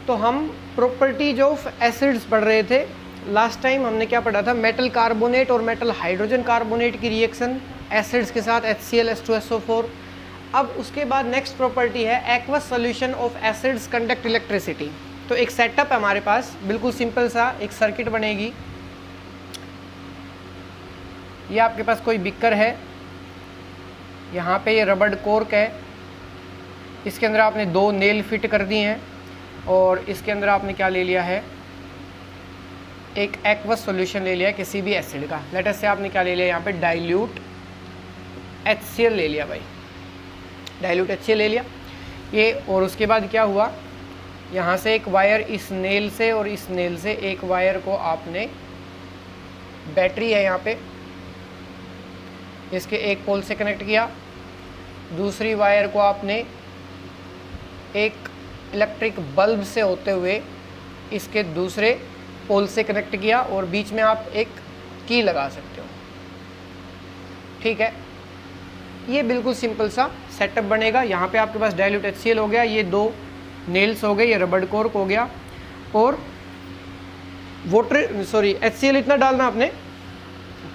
तो हम properties of acids पढ़ रहे थे। लास्ट टाइम हमने क्या पढ़ा था, मेटल कार्बोनेट और मेटल हाइड्रोजन कार्बोनेट की रिएक्शन एसिड्स के साथ HCl H2SO4। अब उसके बाद नेक्स्ट प्रॉपर्टी है aqueous solution of acids conduct electricity. तो एक सेटअप है हमारे पास, बिल्कुल सिंपल सा एक सर्किट बनेगी। ये आपके पास कोई बिकर है, यहाँ पे ये रबड़ कोर्क है, इसके अंदर आपने 2 नेल फिट कर दिए हैं और इसके अंदर आपने क्या ले लिया है, एक एक्वस सॉल्यूशन ले लिया किसी भी एसिड का। लेटर से आपने क्या ले लिया यहाँ पे, डाइल्यूट HCl ले लिया भाई, डाइल्यूट HCl ले लिया ये। और उसके बाद क्या हुआ, यहाँ से एक वायर इस नेल से और इस नेल से एक वायर को आपने, बैटरी है यहाँ पे, इसके एक पोल से कनेक्ट किया, दूसरी वायर को आपने एक इलेक्ट्रिक बल्ब से होते हुए इसके दूसरे पोल से कनेक्ट किया और बीच में आप एक की लगा सकते हो। ठीक है, ये बिल्कुल सिंपल सा सेटअप बनेगा। यहाँ पे आपके पास डाइल्यूट HCl हो गया, ये 2 नेल्स हो गए, ये रबड़ कोर्क हो गया और HCl इतना डालना आपने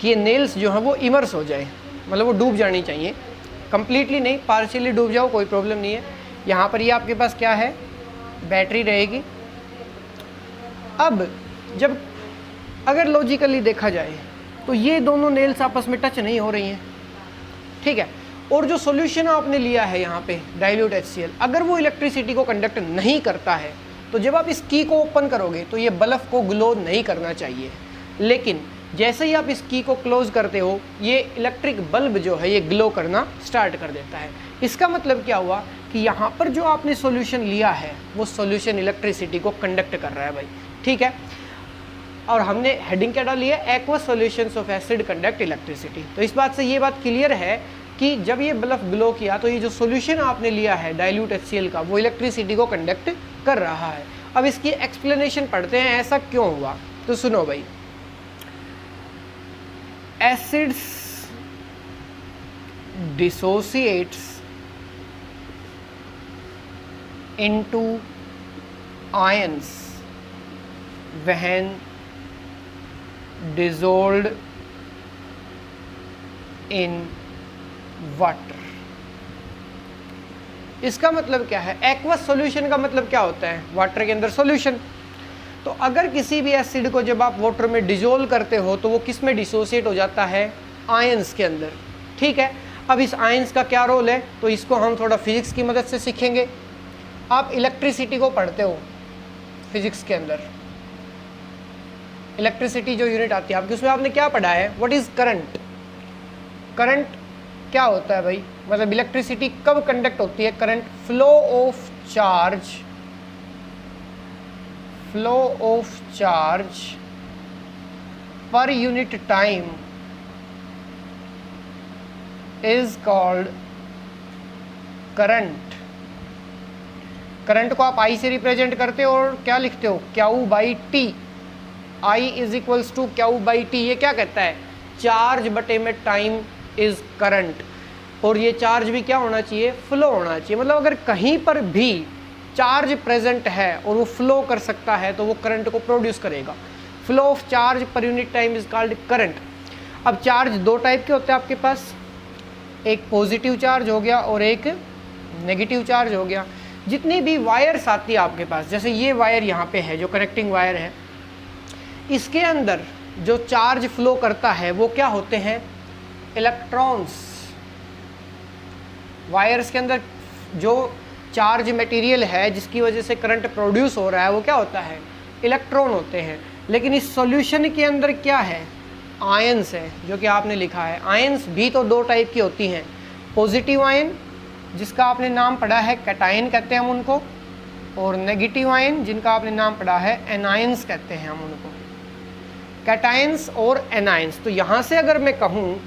कि ये नेल्स जो हैं वो इमर्स हो जाए, मतलब वो डूब जानी चाहिए, कंप्लीटली नहीं, पार्शियली डूब जाओ कोई प्रॉब्लम नहीं है। यहाँ पर ये आपके पास क्या है, बैटरी रहेगी। अब जब अगर लॉजिकली देखा जाए तो ये दोनों नेल्स आपस में टच नहीं हो रही हैं, ठीक है। और जो सॉल्यूशन आपने लिया है यहाँ पे डाइल्यूट HCl, अगर वो इलेक्ट्रिसिटी को कंडक्ट नहीं करता है तो जब आप इस की को ओपन करोगे तो ये बल्ब को ग्लो नहीं करना चाहिए, लेकिन जैसे ही आप इस की को क्लोज करते हो ये इलेक्ट्रिक बल्ब जो है ये ग्लो करना स्टार्ट कर देता है। इसका मतलब क्या हुआ कि यहाँ पर जो आपने सॉल्यूशन लिया है वो सॉल्यूशन इलेक्ट्रिसिटी को कंडक्ट कर रहा है भाई, ठीक है। और हमने हेडिंग क्या डाली है, aqueous solutions of acid conduct electricity. तो इस बात से ये बात क्लियर है कि जब ये बल्ब ग्लो किया तो ये जो सॉल्यूशन आपने लिया है डाइल्यूट HCl का वो इलेक्ट्रिसिटी को कंडक्ट कर रहा है। अब इसकी एक्सप्लेनेशन पढ़ते हैं, ऐसा क्यों हुआ। तो सुनो भाई, acids dissociates into ions when dissolved in water। इसका मतलब क्या है, एक्वस सॉल्यूशन का मतलब क्या होता है, वाटर के अंदर सॉल्यूशन। तो अगर किसी भी एसिड को जब आप वाटर में डिसोल्व करते हो तो वो किस में डिसोसिएट हो जाता है, आयंस के अंदर, ठीक है। अब इस आयंस का क्या रोल है, तो इसको हम थोड़ा फिजिक्स की मदद से सीखेंगे। आप इलेक्ट्रिसिटी को पढ़ते हो फिजिक्स के अंदर, इलेक्ट्रिसिटी जो यूनिट आती है आपकी, उसमें आपने क्या पढ़ा है, व्हाट इज करंट। करंट क्या होता है भाई, मतलब इलेक्ट्रिसिटी कब कंडक्ट होती है, current flow of charge per unit time is called current. Current को आप I से रिप्रेजेंट करते हो और क्या लिखते हो, Q/T। I is equals to Q/T। ये क्या कहता है, चार्ज बटे में टाइम इज करंट। और ये चार्ज भी क्या होना चाहिए, फ्लो होना चाहिए। मतलब अगर कहीं पर भी चार्ज प्रेजेंट है और वो फ्लो कर सकता है तो वो करंट को प्रोड्यूस करेगा। Flow of charge per unit time is called current. अब चार्ज 2 टाइप के होते हैं आपके पास, एक पॉजिटिव चार्ज हो गया और एक नेगेटिव चार्ज हो गया। जितनी भी वायर्स आती है आपके पास, जैसे ये वायर यहाँ पे है जो कनेक्टिंग वायर है, इसके अंदर जो चार्ज फ्लो करता है वो क्या होते हैं, इलेक्ट्रॉन्स। वायर्स के अंदर जो चार्ज मटेरियल है जिसकी वजह से करंट प्रोड्यूस हो रहा है वो क्या होता है, इलेक्ट्रॉन होते हैं। लेकिन इस सॉल्यूशन के अंदर क्या है, आयंस है, जो कि आपने लिखा है। आयंस भी तो 2 टाइप की होती हैं, पॉजिटिव आयन जिसका आपने नाम पढ़ा है कैटायन कहते हैं हम उनको, और नेगेटिव आयन जिनका आपने नाम पढ़ा है एनायंस कहते हैं हम उनको, कैटायंस और एनायंस। तो यहाँ से अगर मैं कहूँ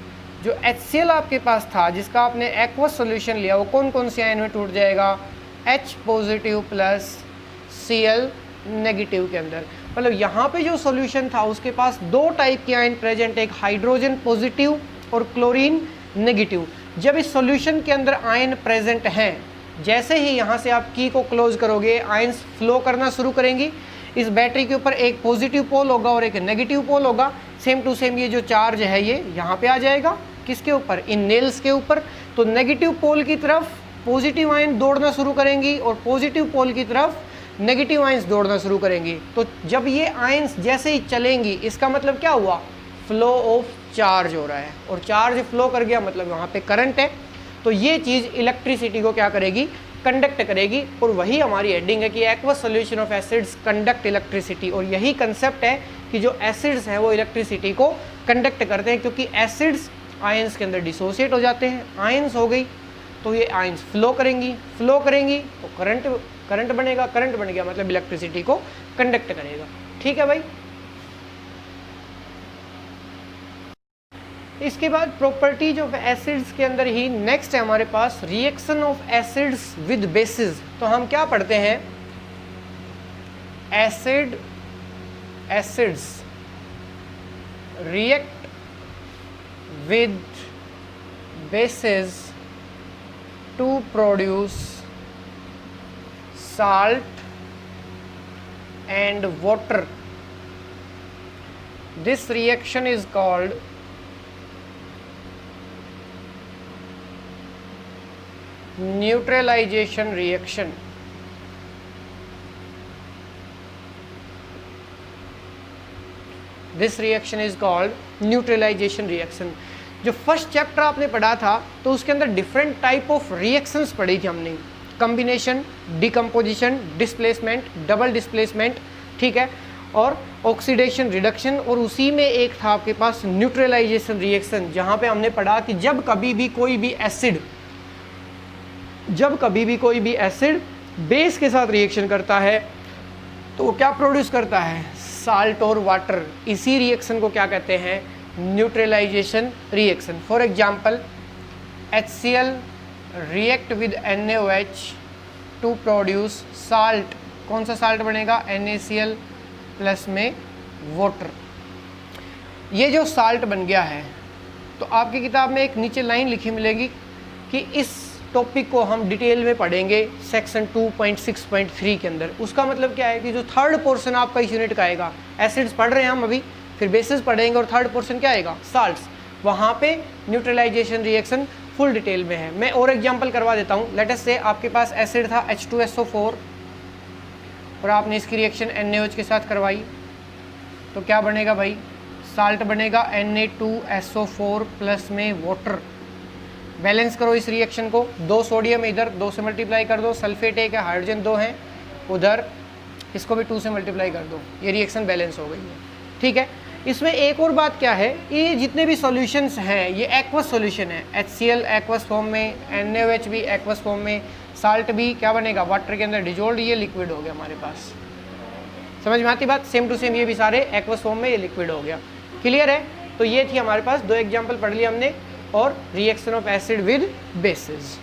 जो HCl आपके पास था जिसका आपने एक्वस सॉल्यूशन लिया वो कौन कौन से आयन में टूट जाएगा, H positive plus Cl negative के अंदर। मतलब यहाँ पे जो सॉल्यूशन था उसके पास 2 टाइप के आयन प्रेजेंट, एक हाइड्रोजन पॉजिटिव और क्लोरीन नेगेटिव। जब इस सॉल्यूशन के अंदर आयन प्रेजेंट हैं जैसे ही यहाँ से आप की को क्लोज करोगे आयंस फ्लो करना शुरू करेंगी। इस बैटरी के ऊपर एक पॉजिटिव पोल होगा और एक नेगेटिव पोल होगा। सेम टू सेम ये जो चार्ज है ये यहाँ पे आ जाएगा, किसके ऊपर, इन नेल्स के ऊपर। तो नेगेटिव पोल की तरफ पॉजिटिव आयन दौड़ना शुरू करेंगी और पॉजिटिव पोल की तरफ नेगेटिव आयंस दौड़ना शुरू करेंगी। तो जब ये आयंस जैसे ही चलेंगी इसका मतलब क्या हुआ, फ्लो ऑफ चार्ज हो रहा है, और चार्ज फ्लो कर गया मतलब वहाँ पे करंट है। तो ये चीज़ इलेक्ट्रिसिटी को क्या करेगी, कंडक्ट करेगी। और वही हमारी हेडिंग है कि aqueous solution of acids conduct electricity. और यही कंसेप्ट है कि जो एसिड्स हैं वो इलेक्ट्रिसिटी को कंडक्ट करते हैं, क्योंकि एसिड्स आयंस के अंदर डिसोसिएट हो जाते हैं। आयंस हो गई तो ये आयंस फ्लो करेंगी तो करंट बनेगा, करंट बन गया मतलब इलेक्ट्रिसिटी को कंडक्ट करेगा। ठीक है भाई। इसके बाद प्रॉपर्टीज ऑफ एसिड्स के अंदर ही नेक्स्ट है हमारे पास reaction of acids with bases. तो हम क्या पढ़ते हैं, acids react with bases to produce salt and water. This reaction is called neutralization reaction. This reaction is called neutralization reaction. जो फर्स्ट चैप्टर आपने पढ़ा था तो उसके अंदर डिफरेंट टाइप ऑफ रिएक्शंस पढ़ी थी हमने, combination, decomposition, displacement, double displacement, ठीक है, और ऑक्सीडेशन, रिडक्शन, और उसी में एक था आपके पास न्यूट्रलाइजेशन रिएक्शन, जहाँ पे हमने पढ़ा कि जब कभी भी कोई भी एसिड बेस के साथ रिएक्शन करता है तो वो क्या प्रोड्यूस करता है, साल्ट और वाटर। इसी रिएक्शन को क्या कहते हैं, neutralisation reaction. For example HCl react with NaOH to produce salt. कौन सा साल्ट बनेगा, NaCl प्लस में वाटर। ये जो साल्ट बन गया है तो आपकी किताब में एक नीचे लाइन लिखी मिलेगी कि इस टॉपिक को हम डिटेल में पढ़ेंगे सेक्शन 2.6.3 के अंदर। उसका मतलब क्या है कि जो थर्ड पोर्शन आपका इस यूनिट का आएगा, एसिड्स पढ़ रहे हैं हम अभी, फिर बेसिस पढ़ेंगे और थर्ड पोर्शन क्या आएगा, साल्ट्स। वहाँ पे न्यूट्रलाइजेशन रिएक्शन फुल डिटेल में है। मैं और एग्जांपल करवा देता हूँ। लेट अस से आपके पास एसिड था H2SO4 और आपने इसकी रिएक्शन NaOH के साथ करवाई तो क्या बनेगा भाई, साल्ट बनेगा Na2SO4 प्लस में वाटर। बैलेंस करो इस रिएक्शन को, 2 सोडियम इधर 2 से मल्टीप्लाई कर दो, सल्फेट 1 है, हाइड्रोजन 2 हैं उधर, इसको भी 2 से मल्टीप्लाई कर दो, ये रिएक्शन बैलेंस हो गई है। ठीक है। इसमें एक और बात क्या है, ये जितने भी सॉल्यूशंस हैं ये एक्वस सॉल्यूशन है। HCl एक्वस फॉर्म में, NaOH भी एक्वस फॉर्म में, साल्ट भी क्या बनेगा, वाटर के अंदर डिजोल्ड, ये लिक्विड हो गया हमारे पास। समझ में आती बात, सेम टू सेम ये भी सारे एक्वस फॉर्म में ये लिक्विड हो गया। क्लियर है। तो ये थी हमारे पास 2 एग्जाम्पल पढ़ लिया हमने, और reaction of acid with basis.